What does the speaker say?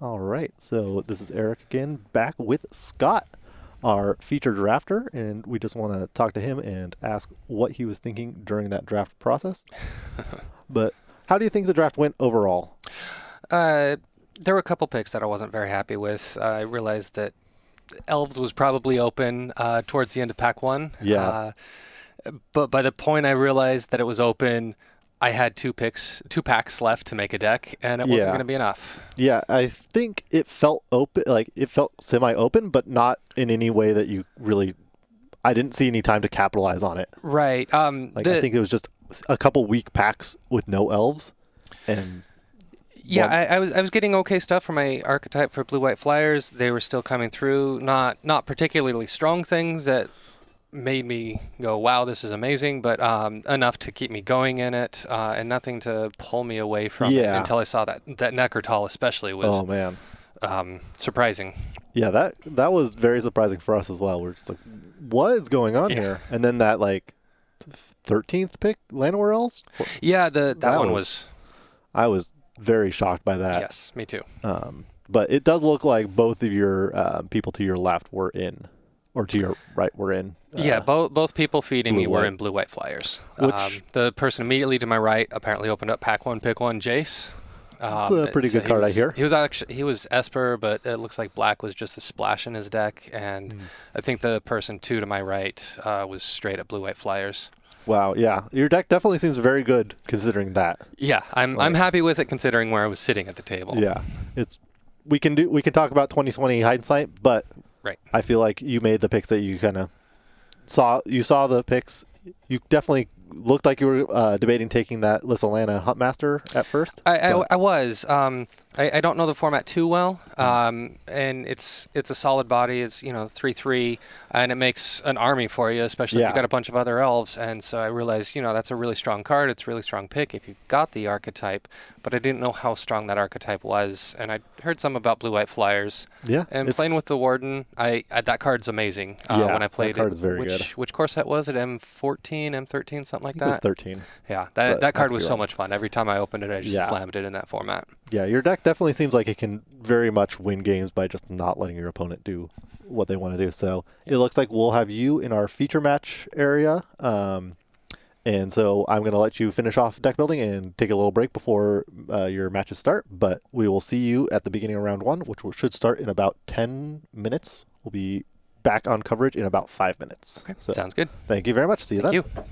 All right, so this is Eric again, back with Scott, our featured drafter, and we just want to talk to him and ask what he was thinking during that draft process. But how do you think the draft went overall? There were a couple picks that I wasn't very happy with. I realized that Elves was probably open towards the end of pack 1. Yeah. But by the point I realized that it was open, I had two packs left to make a deck, and it wasn't going to be enough. Yeah, I think it felt open, like it felt semi-open, but not in any way that you really. I didn't see any time to capitalize on it. Right. I think it was just a couple weak packs with no elves, and. Yeah, I was getting okay stuff for my archetype for blue-white flyers. They were still coming through, not particularly strong things that made me go, wow, this is amazing, but enough to keep me going in it, and nothing to pull me away from it until I saw that Necrotal especially was surprising. Yeah, that was very surprising for us as well. We're just like, what is going on here? And then that 13th pick, Llanowar Elves? Yeah, that one was... I was very shocked by that. Yes, me too. But it does look like both of your people to your left were in, or to your right were in. Yeah, both people feeding me were in blue-white flyers. The person immediately to my right apparently opened up pack 1, pick 1, Jace. That's a pretty good card, I hear. He was Esper, but it looks like black was just a splash in his deck, and I think the person 2 to my right was straight up blue-white flyers. Wow, yeah. Your deck definitely seems very good considering that. Yeah, I'm happy with it considering where I was sitting at the table. Yeah. We can talk about 2020 hindsight, but I feel like you made the picks that you kind of saw. You saw the picks. You definitely looked like you were debating taking that Lyssalana Huntmaster at first. I was. I don't know the format too well, and it's a solid body. It's 3/3, and it makes an army for you, especially if you've got a bunch of other elves. And so I realized that's a really strong card. It's a really strong pick if you've got the archetype, but I didn't know how strong that archetype was. And I heard some about blue-white flyers. Yeah, and playing with the Warden, that card's amazing. When I played that card is very good. Which core set was it? M14, M13, something like that. It was 13. Yeah, that card was so much fun. Every time I opened it, I just slammed it in that format. Yeah, your deck definitely seems like it can very much win games by just not letting your opponent do what they want to do. So it looks like we'll have you in our feature match area. And so I'm going to let you finish off deck building and take a little break before your matches start. But we will see you at the beginning of round 1, which should start in about 10 minutes. We'll be back on coverage in about 5 minutes. Okay, so, sounds good. Thank you very much. See you then. Thank you.